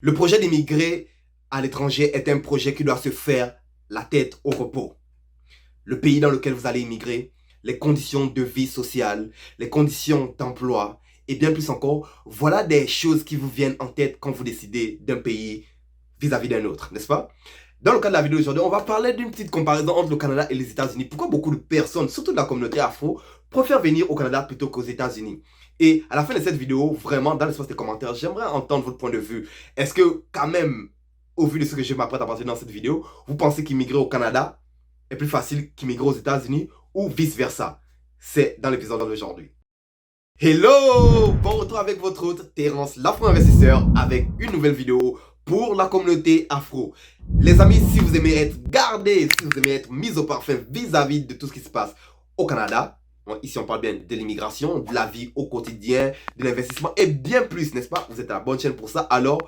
Le projet d'émigrer à l'étranger est un projet qui doit se faire la tête au repos. Le pays dans lequel vous allez immigrer, les conditions de vie sociale, les conditions d'emploi et bien plus encore, voilà des choses qui vous viennent en tête quand vous décidez d'un pays vis-à-vis d'un autre, n'est-ce pas? Dans le cas de la vidéo d'aujourd'hui, on va parler d'une petite comparaison entre le Canada et les États-Unis. Pourquoi beaucoup de personnes, surtout de la communauté afro, préfèrent venir au Canada plutôt qu'aux États-Unis? Et à la fin de cette vidéo, vraiment, dans l'espace des commentaires, j'aimerais entendre votre point de vue. Est-ce que, quand même, au vu de ce que je m'apprête à partager dans cette vidéo, vous pensez qu'immigrer au Canada est plus facile qu'immigrer aux États-Unis ou vice-versa? C'est dans l'épisode d'aujourd'hui. Hello! Bon retour avec votre hôte, Terence, l'afro-investisseur, avec une nouvelle vidéo pour la communauté afro. Les amis, si vous aimez être gardé, si vous aimez être mis au parfum vis-à-vis de tout ce qui se passe au Canada, bon, ici on parle bien de l'immigration, de la vie au quotidien, de l'investissement et bien plus, n'est-ce pas? Vous êtes à la bonne chaîne pour ça, alors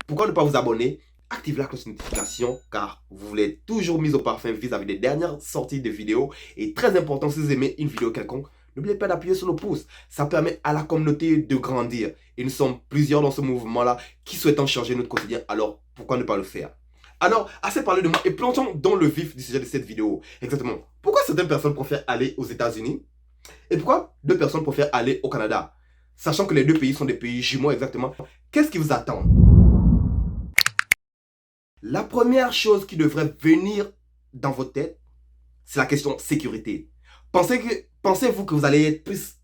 pourquoi ne pas vous abonner? Activez la cloche de notification car vous voulez être toujours mis au parfum vis-à-vis des dernières sorties de vidéos. Et très important, si vous aimez une vidéo quelconque, n'oubliez pas d'appuyer sur le pouce. Ça permet à la communauté de grandir. Et nous sommes plusieurs dans ce mouvement-là qui souhaitent changer notre quotidien. Alors, pourquoi ne pas le faire? Alors, assez parlé de moi et plongeons dans le vif du sujet de cette vidéo. Exactement. Pourquoi certaines personnes préfèrent aller aux États-Unis et pourquoi deux personnes préfèrent aller au Canada? Sachant que les deux pays sont des pays jumeaux exactement. Qu'est-ce qui vous attend? La première chose qui devrait venir dans votre tête, c'est la question sécurité. Pensez-vous que vous allez être plus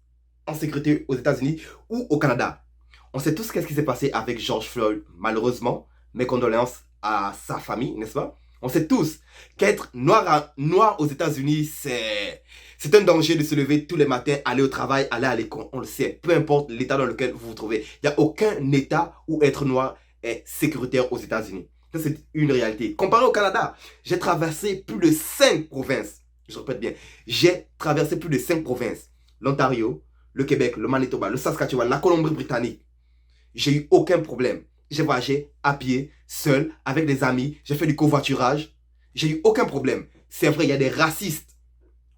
en sécurité aux États-Unis ou au Canada? On sait tous qu'est-ce qui s'est passé avec George Floyd, malheureusement. Mes condoléances à sa famille, n'est-ce pas? On sait tous qu'être noir aux États-Unis, c'est un danger de se lever tous les matins, aller au travail, aller à l'école. On le sait, peu importe l'état dans lequel vous vous trouvez. Il n'y a aucun état où être noir est sécuritaire aux États-Unis. Ça, c'est une réalité. Comparé au Canada, j'ai traversé plus de 5 provinces. Je répète bien, j'ai traversé plus de 5 provinces. L'Ontario, le Québec, le Manitoba, le Saskatchewan, la Colombie-Britannique. J'ai eu aucun problème. J'ai voyagé à pied, seul, avec des amis. J'ai fait du covoiturage. J'ai eu aucun problème. C'est vrai, il y a des racistes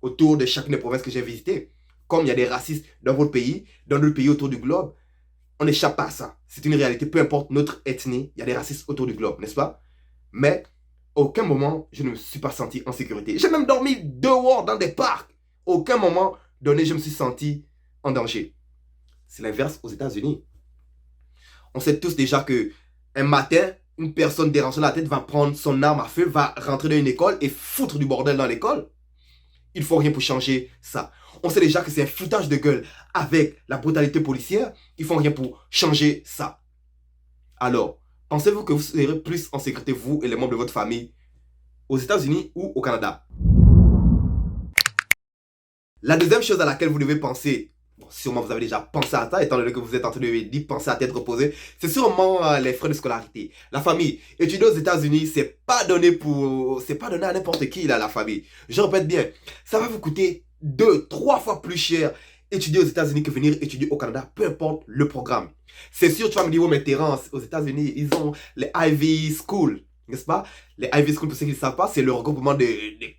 autour de chacune des provinces que j'ai visitées. Comme il y a des racistes dans votre pays, dans d'autres pays autour du globe. On n'échappe pas à ça. C'est une réalité. Peu importe notre ethnie, il y a des racistes autour du globe, n'est-ce pas? Mais, à aucun moment, je ne me suis pas senti en sécurité. J'ai même dormi dehors dans des parcs. À aucun moment donné, je me suis senti en danger. C'est l'inverse aux États-Unis. On sait tous déjà que un matin, une personne dérangeant la tête va prendre son arme à feu, va rentrer dans une école et foutre du bordel dans l'école. Il ne faut rien pour changer ça. On sait déjà que c'est un foutage de gueule avec la brutalité policière. Il ne faut rien pour changer ça. Alors, pensez-vous que vous serez plus en sécurité, vous et les membres de votre famille, aux États-Unis ou au Canada? La deuxième chose à laquelle vous devez penser, bon, sûrement vous avez déjà pensé à ça, étant donné que vous êtes en train de dire penser à tête reposée, c'est sûrement les frais de scolarité. La famille, étudier aux États-Unis, c'est pas donné à n'importe qui, là, la famille. Je répète bien, ça va vous coûter 2, 3 fois plus cher étudier aux États-Unis que venir étudier au Canada, peu importe le programme. C'est sûr, tu vas me dire, oh, mais Terence, aux États-Unis, ils ont les Ivy School, n'est-ce pas? Les Ivy School, pour ceux qui ne savent pas, c'est le regroupement de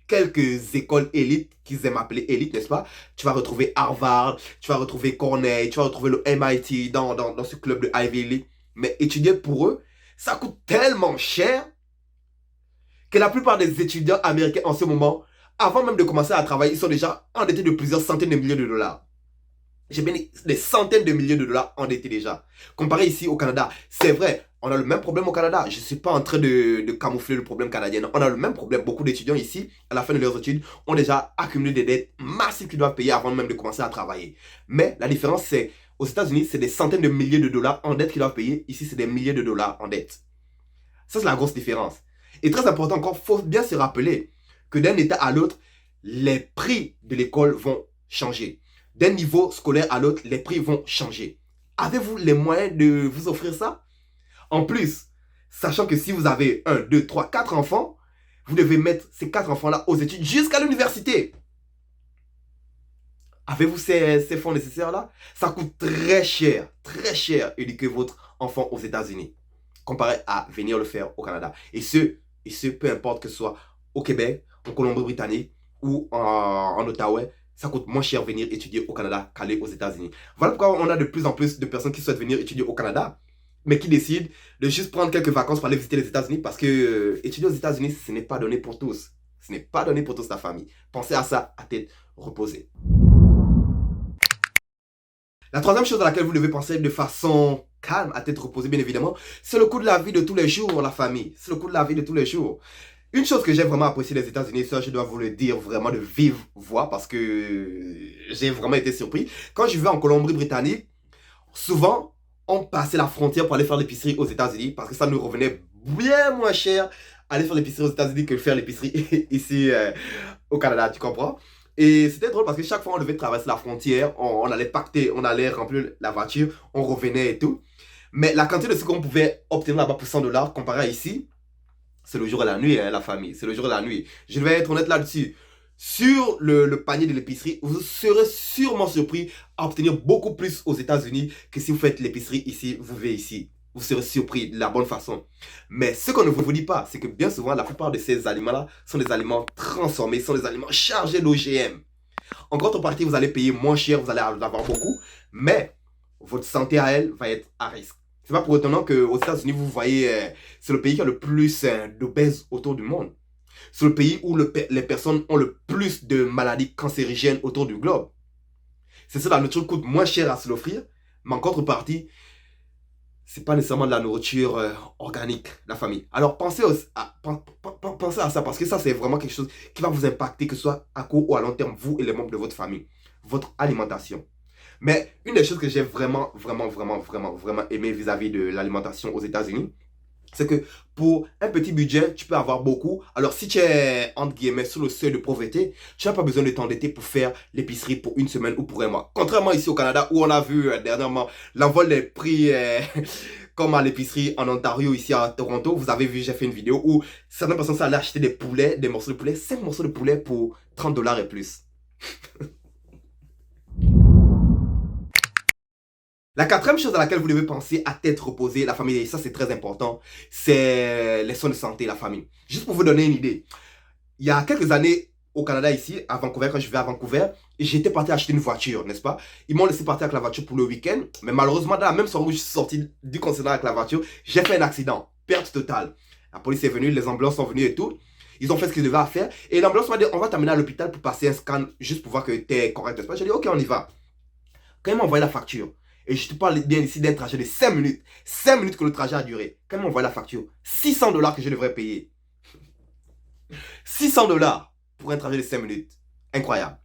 quelques écoles élites qu'ils aiment appeler élites, n'est-ce pas? Tu vas retrouver Harvard, tu vas retrouver Cornell, tu vas retrouver le MIT dans ce club de Ivy League. Mais étudier pour eux, ça coûte tellement cher que la plupart des étudiants américains en ce moment, avant même de commencer à travailler, ils sont déjà endettés de plusieurs centaines de milliers de dollars. J'ai bien des centaines de milliers de dollars endettés déjà. Comparé ici au Canada, c'est vrai, on a le même problème au Canada. Je ne suis pas en train de camoufler le problème canadien. Non, on a le même problème. Beaucoup d'étudiants ici, à la fin de leurs études, ont déjà accumulé des dettes massives qu'ils doivent payer avant même de commencer à travailler. Mais la différence, c'est aux États-Unis, c'est des centaines de milliers de dollars en dette qu'ils doivent payer. Ici, c'est des milliers de dollars en dette. Ça, c'est la grosse différence. Et très important encore, il faut bien se rappeler que d'un état à l'autre, les prix de l'école vont changer. D'un niveau scolaire à l'autre, les prix vont changer. Avez-vous les moyens de vous offrir ça? En plus, sachant que si vous avez 1, 2, 3, 4 enfants, vous devez mettre ces 4 enfants-là aux études jusqu'à l'université. Avez-vous ces fonds nécessaires-là? Ça coûte très cher éduquer votre enfant aux États-Unis, comparé à venir le faire au Canada. Et ce peu importe que ce soit au Québec, en Colombie-Britannique ou en Ottawa, ça coûte moins cher venir étudier au Canada qu'aller aux États-Unis. Voilà pourquoi on a de plus en plus de personnes qui souhaitent venir étudier au Canada. mais qui décident de juste prendre quelques vacances pour aller visiter les États-Unis parce que étudier aux États-Unis, ce n'est pas donné pour tous. Ce n'est pas donné pour toute la famille. Pensez à ça à tête reposée. La troisième chose à laquelle vous devez penser de façon calme, à tête reposée bien évidemment, c'est le coût de la vie de tous les jours, la famille. C'est le coût de la vie de tous les jours. Une chose que j'ai vraiment apprécié des États-Unis, ça je dois vous le dire vraiment de vive voix parce que j'ai vraiment été surpris. Quand je vais en Colombie-Britannique, souvent on passait la frontière pour aller faire l'épicerie aux États-Unis parce que ça nous revenait bien moins cher aller faire l'épicerie aux États-Unis que faire l'épicerie ici au Canada, tu comprends? Et c'était drôle parce que chaque fois on devait traverser la frontière, on allait pacter, on allait remplir la voiture, on revenait et tout. Mais la quantité de ce qu'on pouvait obtenir là-bas pour 100 dollars comparé à ici, c'est le jour et la nuit, hein, la famille. C'est le jour et la nuit. Je vais être honnête là-dessus. Sur le panier de l'épicerie, vous serez sûrement surpris à obtenir beaucoup plus aux États-Unis que si vous faites l'épicerie ici, vous vivez ici. Vous serez surpris de la bonne façon. Mais ce qu'on ne vous dit pas, c'est que bien souvent, la plupart de ces aliments-là sont des aliments transformés, sont des aliments chargés d'OGM. En contrepartie, vous allez payer moins cher, vous allez en avoir beaucoup, mais votre santé à elle va être à risque. C'est pas pour autant qu'aux États-Unis, vous voyez, c'est le pays qui a le plus d'obèses autour du monde. C'est le pays où les personnes ont le plus de maladies cancérigènes autour du globe. C'est ça, la nourriture coûte moins cher à se l'offrir, mais en contrepartie, c'est pas nécessairement de la nourriture organique, la famille. Alors pensez à ça, parce que ça, c'est vraiment quelque chose qui va vous impacter, que ce soit à court ou à long terme, vous et les membres de votre famille. Votre alimentation. Mais une des choses que j'ai vraiment aimé vis-à-vis de l'alimentation aux États-Unis, c'est que pour un petit budget, tu peux avoir beaucoup. Alors si tu es, entre guillemets, sur le seuil de pauvreté, tu n'as pas besoin de t'endetter pour faire l'épicerie pour une semaine ou pour un mois. Contrairement ici au Canada, où on a vu dernièrement l'envol des prix, comme à l'épicerie en Ontario, ici à Toronto. Vous avez vu, j'ai fait une vidéo où certaines personnes allaient acheter des poulets, des morceaux de poulet, 5 morceaux de poulet pour 30 dollars et plus. La quatrième chose à laquelle vous devez penser à tête reposée, la famille, et ça c'est très important, c'est les soins de santé, la famille. Juste pour vous donner une idée, il y a quelques années au Canada ici, à Vancouver, quand je vivais à Vancouver, j'étais parti acheter une voiture, n'est-ce pas? Ils m'ont laissé partir avec la voiture pour le week-end, mais malheureusement, dans la même soirée où je suis sorti du concessionnaire avec la voiture, j'ai fait un accident, perte totale. La police est venue, les ambulances sont venues et tout. Ils ont fait ce qu'ils devaient faire. Et l'ambulance m'a dit, on va t'amener à l'hôpital pour passer un scan, juste pour voir que tu es correct, n'est-ce pas? J'ai dit, ok, on y va. Quand ils m'ont envoyé la facture, et je te parle bien ici d'un trajet de 5 minutes. 5 minutes que le trajet a duré. Quand ils m'ont envoyé la facture, 600 dollars que je devrais payer. 600 dollars pour un trajet de 5 minutes. Incroyable.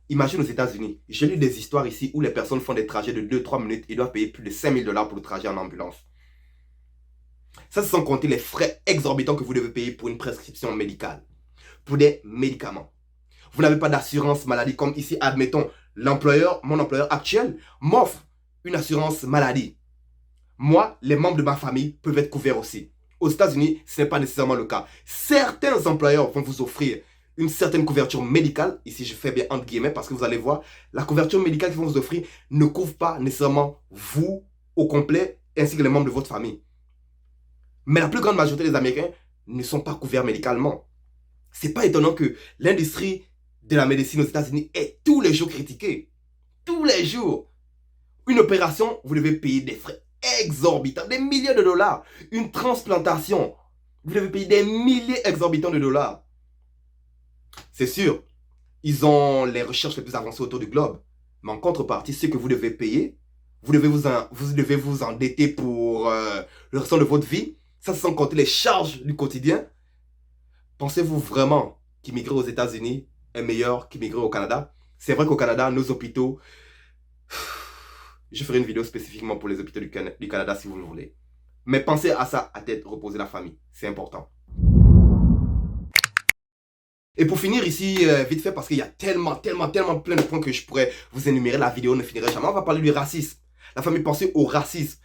Imagine aux États-Unis. J'ai lu des histoires ici où les personnes font des trajets de 2-3 minutes et doivent payer plus de 5000 dollars pour le trajet en ambulance. Ça, c'est sans compter les frais exorbitants que vous devez payer pour une prescription médicale. Pour des médicaments. Vous n'avez pas d'assurance maladie comme ici, admettons, mon employeur actuel m'offre une assurance maladie. Moi, les membres de ma famille peuvent être couverts aussi. Aux États-Unis, ce n'est pas nécessairement le cas. Certains employeurs vont vous offrir une certaine couverture médicale. Ici, je fais bien entre guillemets parce que vous allez voir, la couverture médicale qu'ils vont vous offrir ne couvre pas nécessairement vous au complet ainsi que les membres de votre famille. Mais la plus grande majorité des Américains ne sont pas couverts médicalement. C'est pas étonnant que l'industrie de la médecine aux États-Unis est tous les jours critiquée. Tous les jours. Une opération, vous devez payer des frais exorbitants, des milliers de dollars. Une transplantation, vous devez payer des milliers exorbitants de dollars. C'est sûr, ils ont les recherches les plus avancées autour du globe. Mais en contrepartie, ce que vous devez payer, vous devez vous endetter pour le restant de votre vie. Ça, sans compter les charges du quotidien. Pensez-vous vraiment qu'immigrer aux États-Unis est meilleur qu'immigrer au Canada? C'est vrai qu'au Canada, nos hôpitaux... Je ferai une vidéo spécifiquement pour les hôpitaux du Canada si vous le voulez. Mais pensez à ça à tête reposer la famille. C'est important. Et pour finir ici, vite fait, parce qu'il y a tellement plein de points que je pourrais vous énumérer, la vidéo ne finirait jamais. On va parler du racisme. La famille, pensez au racisme.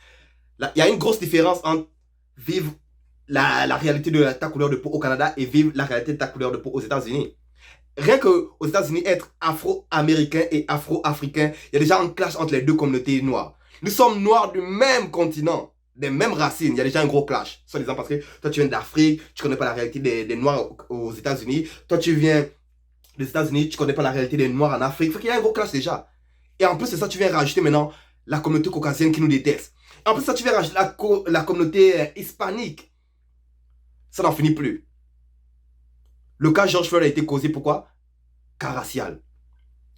Il y a une grosse différence entre vivre la réalité de ta couleur de peau au Canada et vivre la réalité de ta couleur de peau aux États-Unis. Rien qu'aux États-Unis, être afro-américain et afro-africain, il y a déjà un clash entre les deux communautés noires. Nous sommes noirs du même continent, des mêmes racines. Il y a déjà un gros clash. Soit disant parce que toi, tu viens d'Afrique, tu connais pas la réalité des noirs aux États-Unis. Toi, tu viens des États-Unis, tu connais pas la réalité des noirs en Afrique. Fait qu'il y a un gros clash déjà. Et en plus de ça, tu viens rajouter maintenant la communauté caucasienne qui nous déteste. En plus, ça, tu verras la communauté hispanique. Ça n'en finit plus. Le cas George Floyd a été causé pourquoi? Cas racial.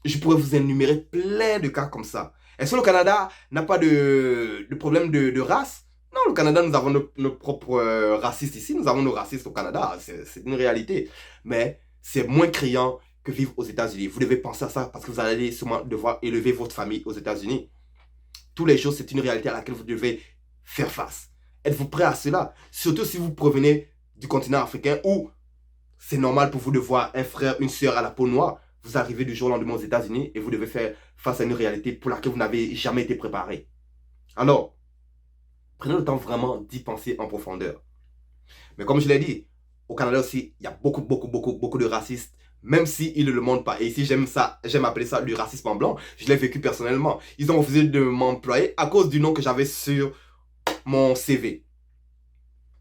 Je pourrais vous énumérer plein de cas comme ça. Est-ce que le Canada n'a pas de problème de race? Non, le Canada, nous avons nos propres racistes ici. Nous avons nos racistes au Canada. C'est une réalité. Mais c'est moins criant que vivre aux États-Unis. Vous devez penser à ça parce que vous allez sûrement devoir élever votre famille aux États-Unis. Tous les jours, c'est une réalité à laquelle vous devez faire face. Êtes-vous prêt à cela? Surtout si vous provenez du continent africain où c'est normal pour vous de voir un frère, une soeur à la peau noire. Vous arrivez du jour au lendemain aux États-Unis et vous devez faire face à une réalité pour laquelle vous n'avez jamais été préparé. Alors, prenez le temps vraiment d'y penser en profondeur. Mais comme je l'ai dit, au Canada aussi, il y a beaucoup de racistes, même s'ils ne le montrent pas. Et ici, j'aime appeler ça le racisme en blanc. Je l'ai vécu personnellement. Ils ont refusé de m'employer à cause du nom que j'avais sur mon CV.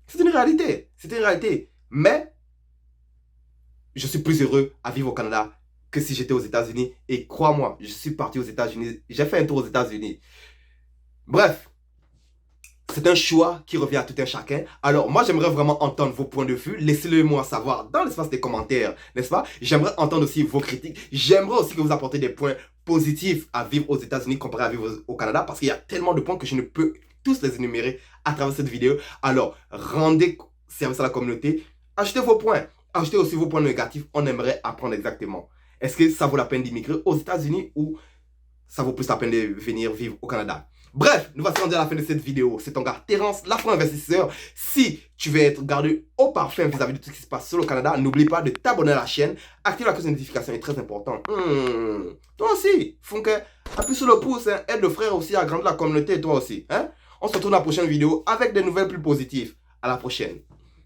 C'est une réalité. C'est une réalité. Mais, je suis plus heureux à vivre au Canada que si j'étais aux États-Unis. Et crois-moi, je suis parti aux États-Unis. J'ai fait un tour aux États-Unis. Bref, c'est un choix qui revient à tout un chacun. Alors, moi, j'aimerais vraiment entendre vos points de vue. Laissez-le moi savoir dans l'espace des commentaires, n'est-ce pas? J'aimerais entendre aussi vos critiques. J'aimerais aussi que vous apportez des points positifs à vivre aux États-Unis comparé à vivre au Canada parce qu'il y a tellement de points que je ne peux tous les énumérer à travers cette vidéo. Alors, rendez service à la communauté. Ajoutez vos points. Ajoutez aussi vos points négatifs. On aimerait apprendre exactement. Est-ce que ça vaut la peine d'immigrer aux États-Unis ou ça vaut plus la peine de venir vivre au Canada? Bref, nous voici rendus à la fin de cette vidéo. C'est ton gars Terence, l'afro-investisseur. Si tu veux être gardé au parfum vis-à-vis de tout ce qui se passe sur le Canada, n'oublie pas de t'abonner à la chaîne. Activer la cloche de notification est très important. Toi aussi, Funke, appuie sur le pouce, hein. Aide le frère aussi à grandir la communauté, toi aussi. Hein? On se retrouve dans la prochaine vidéo avec des nouvelles plus positives. À la prochaine.